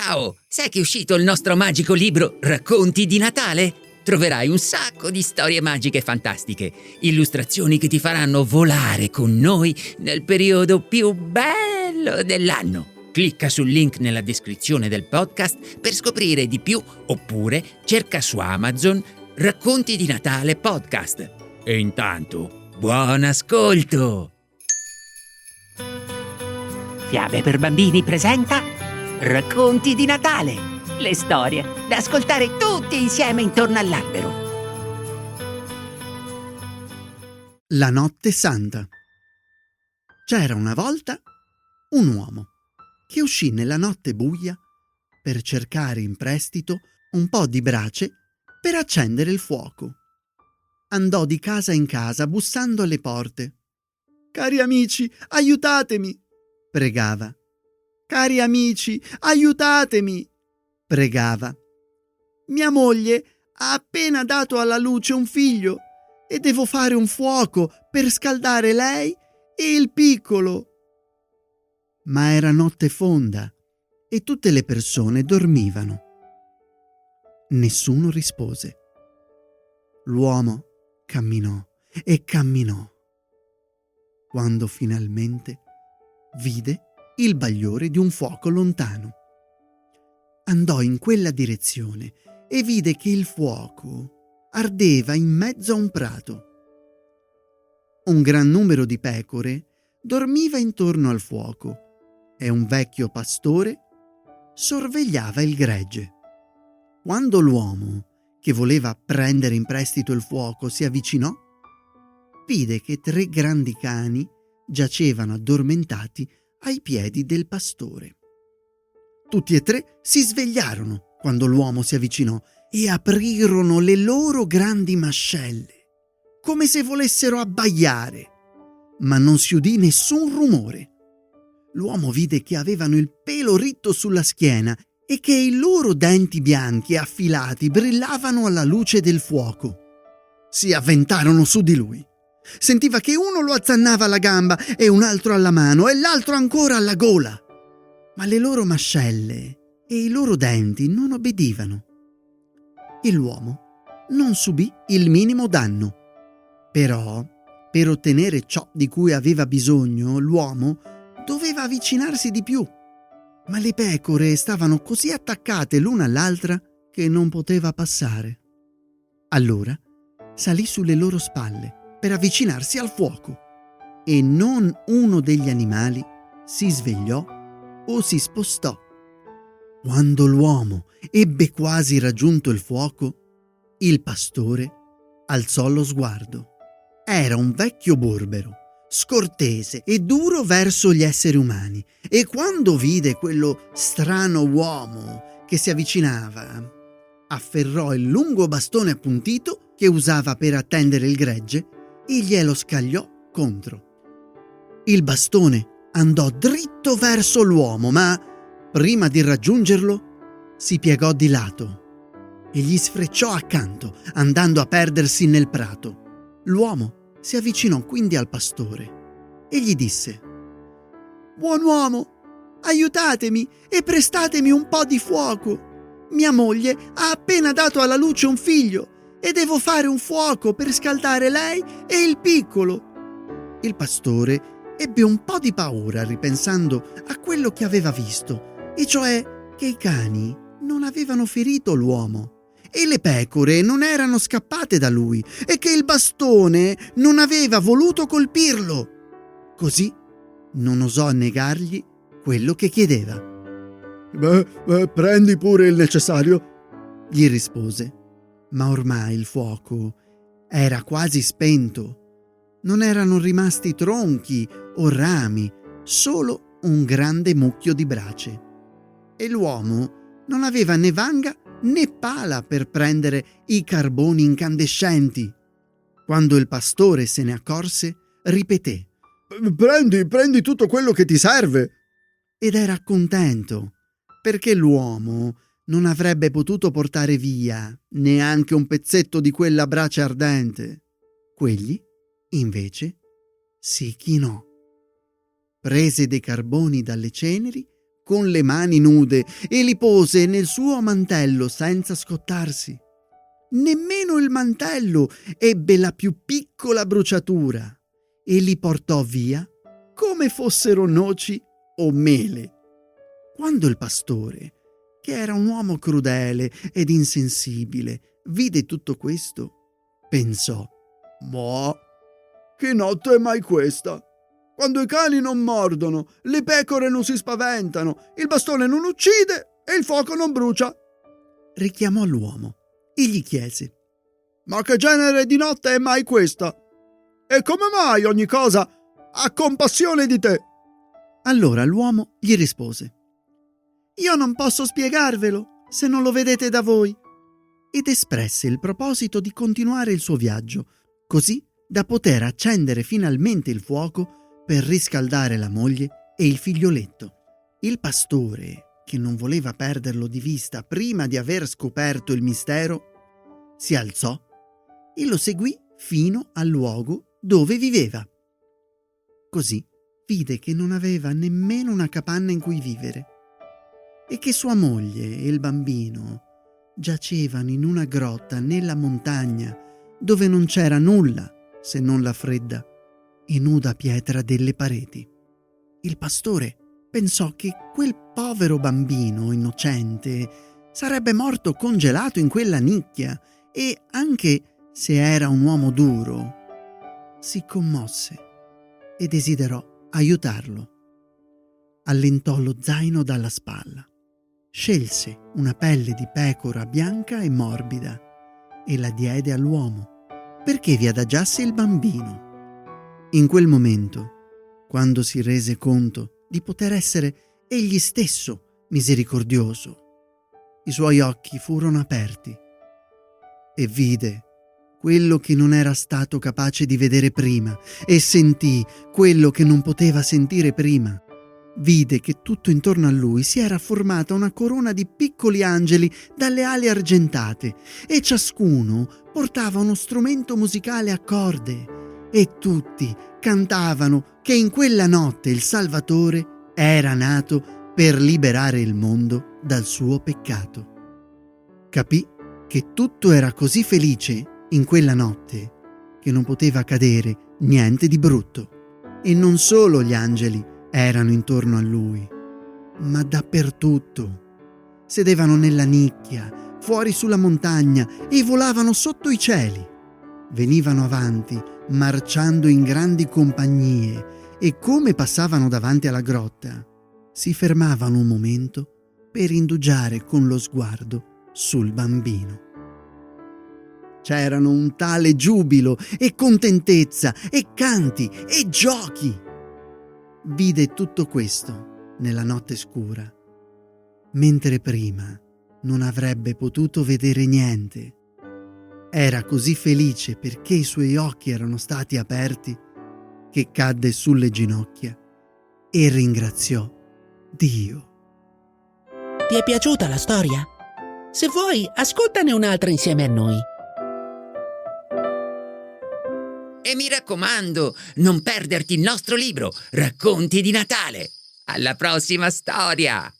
Ciao! Sai che è uscito il nostro magico libro Racconti di Natale? Troverai un sacco di storie magiche fantastiche, illustrazioni che ti faranno volare con noi nel periodo più bello dell'anno. Clicca sul link nella descrizione del podcast per scoprire di più, oppure cerca su Amazon Racconti di Natale Podcast. E intanto, buon ascolto! Fiabe per bambini presenta Racconti di Natale, le storie da ascoltare tutti insieme intorno all'albero. La notte santa. C'era una volta un uomo che uscì nella notte buia per cercare in prestito un po' di brace per accendere il fuoco. Andò di casa in casa bussando alle porte. «Cari amici, aiutatemi!» pregava. «Cari amici, aiutatemi!» pregava. «Mia moglie ha appena dato alla luce un figlio e devo fare un fuoco per scaldare lei e il piccolo!» Ma era notte fonda e tutte le persone dormivano. Nessuno rispose. L'uomo camminò e camminò, quando finalmente vide il bagliore di un fuoco lontano. Andò in quella direzione e vide che il fuoco ardeva in mezzo a un prato. Un gran numero di pecore dormiva intorno al fuoco e un vecchio pastore sorvegliava il gregge. Quando l'uomo, che voleva prendere in prestito il fuoco, si avvicinò, vide che 3 grandi cani giacevano addormentati ai piedi del pastore. Tutti e 3 si svegliarono quando l'uomo si avvicinò e aprirono le loro grandi mascelle, come se volessero abbaiare, ma non si udì nessun rumore. L'uomo vide che avevano il pelo ritto sulla schiena e che i loro denti bianchi e affilati brillavano alla luce del fuoco. Si avventarono su di lui. Sentiva che uno lo azzannava alla gamba e un altro alla mano e l'altro ancora alla gola. Ma le loro mascelle e i loro denti non obbedivano. E l'uomo non subì il minimo danno. Però, per ottenere ciò di cui aveva bisogno, l'uomo doveva avvicinarsi di più. Ma le pecore stavano così attaccate l'una all'altra che non poteva passare. Allora salì sulle loro spalle per avvicinarsi al fuoco e non uno degli animali si svegliò o si spostò. Quando l'uomo ebbe quasi raggiunto il fuoco, il pastore alzò lo sguardo. Era un vecchio burbero, scortese e duro verso gli esseri umani, e quando vide quello strano uomo che si avvicinava, afferrò il lungo bastone appuntito che usava per attendere il gregge e glielo scagliò contro. Il bastone andò dritto verso l'uomo, ma prima di raggiungerlo si piegò di lato e gli sfrecciò accanto, andando a perdersi nel prato. L'uomo si avvicinò quindi al pastore e gli disse: «Buon uomo, aiutatemi e prestatemi un po' di fuoco. Mia moglie ha appena dato alla luce un figlio e devo fare un fuoco per scaldare lei e il piccolo». Il pastore ebbe un po' di paura ripensando a quello che aveva visto, e cioè che i cani non avevano ferito l'uomo e le pecore non erano scappate da lui e che il bastone non aveva voluto colpirlo. Così non osò negargli quello che chiedeva. «Prendi pure il necessario», gli rispose. Ma ormai il fuoco era quasi spento. Non erano rimasti tronchi o rami, solo un grande mucchio di brace. E l'uomo non aveva né vanga né pala per prendere i carboni incandescenti. Quando il pastore se ne accorse, ripeté: Prendi tutto quello che ti serve». Ed era contento, perché l'uomo non avrebbe potuto portare via neanche un pezzetto di quella brace ardente. Quegli, invece, si chinò, prese dei carboni dalle ceneri con le mani nude e li pose nel suo mantello senza scottarsi. Nemmeno il mantello ebbe la più piccola bruciatura e li portò via come fossero noci o mele. Quando il pastore, che era un uomo crudele ed insensibile, vide tutto questo, pensò: «Ma che notte è mai questa? Quando i cani non mordono, le pecore non si spaventano, il bastone non uccide e il fuoco non brucia». Richiamò l'uomo e gli chiese: «Ma che genere di notte è mai questa? E come mai ogni cosa ha compassione di te?» Allora l'uomo gli rispose: «Io non posso spiegarvelo se non lo vedete da voi». Ed espresse il proposito di continuare il suo viaggio, così da poter accendere finalmente il fuoco per riscaldare la moglie e il figlioletto. Il pastore, che non voleva perderlo di vista prima di aver scoperto il mistero, si alzò e lo seguì fino al luogo dove viveva. Così vide che non aveva nemmeno una capanna in cui vivere e che sua moglie e il bambino giacevano in una grotta nella montagna dove non c'era nulla se non la fredda e nuda pietra delle pareti. Il pastore pensò che quel povero bambino innocente sarebbe morto congelato in quella nicchia e, anche se era un uomo duro, si commosse e desiderò aiutarlo. Allentò lo zaino dalla spalla, scelse una pelle di pecora bianca e morbida e la diede all'uomo perché vi adagiasse il bambino. In quel momento, quando si rese conto di poter essere egli stesso misericordioso, i suoi occhi furono aperti e vide quello che non era stato capace di vedere prima e sentì quello che non poteva sentire prima. Vide che tutto intorno a lui si era formata una corona di piccoli angeli dalle ali argentate e ciascuno portava uno strumento musicale a corde e tutti cantavano che in quella notte il Salvatore era nato per liberare il mondo dal suo peccato. Capì che tutto era così felice in quella notte che non poteva accadere niente di brutto. E non solo gli angeli erano intorno a lui, ma dappertutto. Sedevano nella nicchia, fuori sulla montagna e volavano sotto i cieli. Venivano avanti, marciando in grandi compagnie, e come passavano davanti alla grotta, si fermavano un momento per indugiare con lo sguardo sul bambino. C'erano un tale giubilo e contentezza e canti e giochi. Vide tutto questo nella notte scura, mentre prima non avrebbe potuto vedere niente. Era così felice perché i suoi occhi erano stati aperti che cadde sulle ginocchia e ringraziò Dio. Ti è piaciuta la storia? Se vuoi, ascoltane un'altra insieme a noi. E mi raccomando, non perderti il nostro libro, Racconti di Natale. Alla prossima storia!